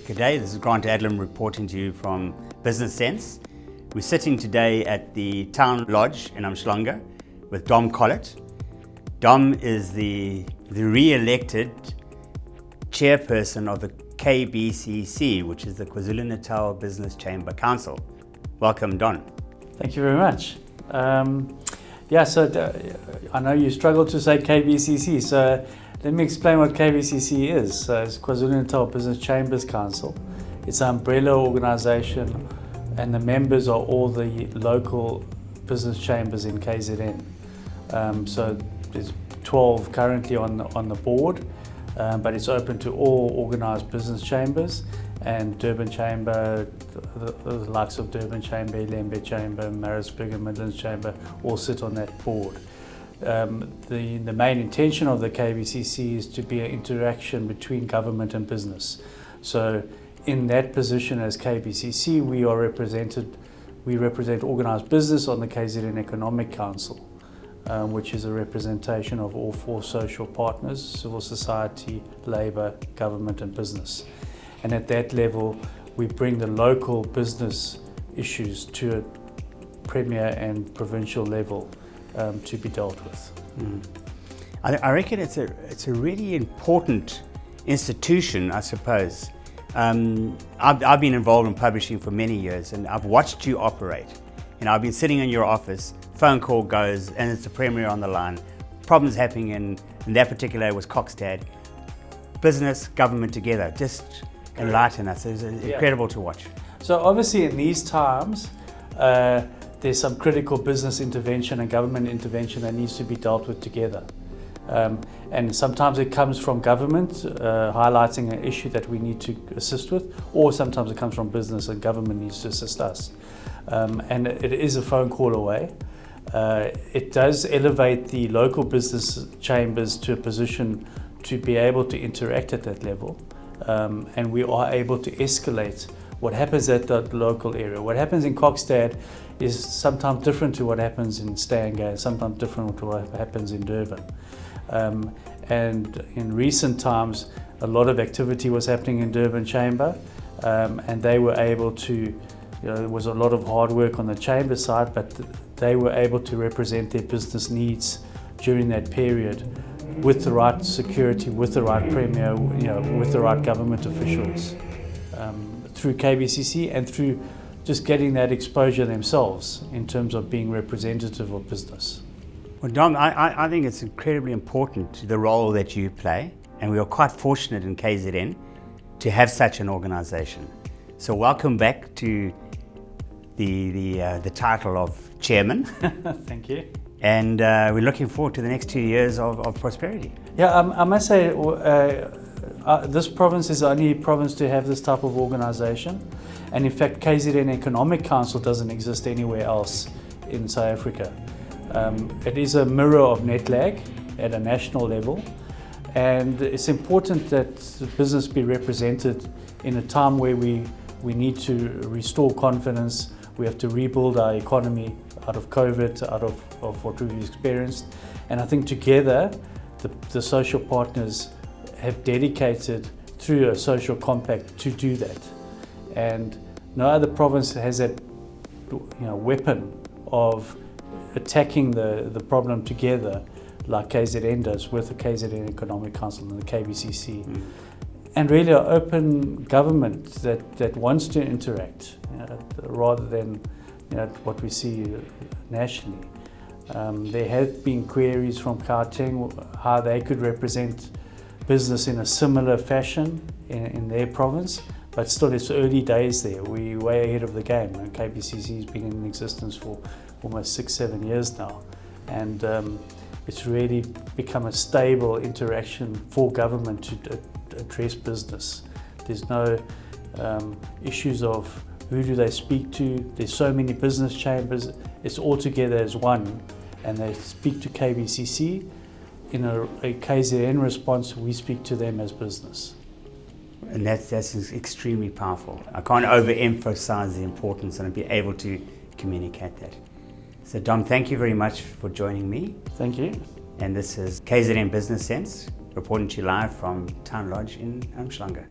Good day, this is Grant Adlam reporting to you from Business Sense. We're sitting today at the Town Lodge in Umhlanga with Dom Collett. Dom is the re-elected chairperson of the KBCC, which is the KwaZulu-Natal Business Chambers Council. Welcome, Don. Thank you very much. I know you struggle to say KBCC, so let me explain what KBCC is. So it's KwaZulu-Natal Business Chambers Council. It's an umbrella organisation, and the members are all the local business chambers in KZN. So there's 12 currently on the board, but it's open to all organised business chambers, and Durban Chamber, the likes of Durban Chamber, Ilembe Chamber, Pietermaritburg and Midlands Chamber all sit on that board. The main intention of the KBCC is to be an interaction between government and business. So in that position as KBCC, we represent organised business on the KZN Economic Council, which is a representation of all four social partners: civil society, labour, government and business. And at that level, we bring the local business issues to a premier and provincial level to be dealt with. I reckon it's a really important institution, I suppose. I've been involved in publishing for many years, and I've watched you operate. I've been sitting in your office, phone call goes, and it's the premier on the line. Problems happening in that particular was Kokstand. Business, government together, just enlighten us. It's incredible to watch. So obviously in these times, there's some critical business intervention and government intervention that needs to be dealt with together. And sometimes it comes from government highlighting an issue that we need to assist with, or sometimes it comes from business and government needs to assist us. And it is a phone call away. It does elevate the local business chambers to a position to be able to interact at that level. And we are able to escalate what happens at the local area. What happens in Kokstand is sometimes different to what happens in Stanga, sometimes different to what happens in Durban. And in recent times, a lot of activity was happening in Durban Chamber, and they were able to, there was a lot of hard work on the chamber side, but they were able to represent their business needs during that period with the right security, with the right premier, with the right government officials, through KBCC and through just getting that exposure themselves in terms of being representative of business. Well, Dom, I think it's incredibly important, the role that you play, and we are quite fortunate in KZN to have such an organisation. So welcome back to the title of chairman. Thank you. And we're looking forward to the next 2 years of prosperity. Yeah, I must say, this province is the only province to have this type of organisation. And in fact, KZN Economic Council doesn't exist anywhere else in South Africa. It is a mirror of NetLag at a national level. And it's important that business be represented in a time where we need to restore confidence. We have to rebuild our economy out of COVID, out of what we've experienced. And I think together, the social partners have dedicated through a social compact to do that. And no other province has that weapon of attacking the problem together like KZN does with the KZN Economic Council and the KBCC. And really an open government that wants to interact, rather than what we see nationally. There have been queries from Gauteng how they could represent business in a similar fashion in their province, but still it's early days there. We're way ahead of the game. KBCC has been in existence for almost 6-7 years now, and it's really become a stable interaction for government to address business. There's no issues of who do they speak to. There's so many business chambers. It's all together as one, and they speak to KBCC. In a KZN response, we speak to them as business. And that's extremely powerful. I can't overemphasize the importance and be able to communicate that. So Dom, thank you very much for joining me. Thank you. And this is KZN Business Sense, reporting to you live from Town Lodge in Umhlanga.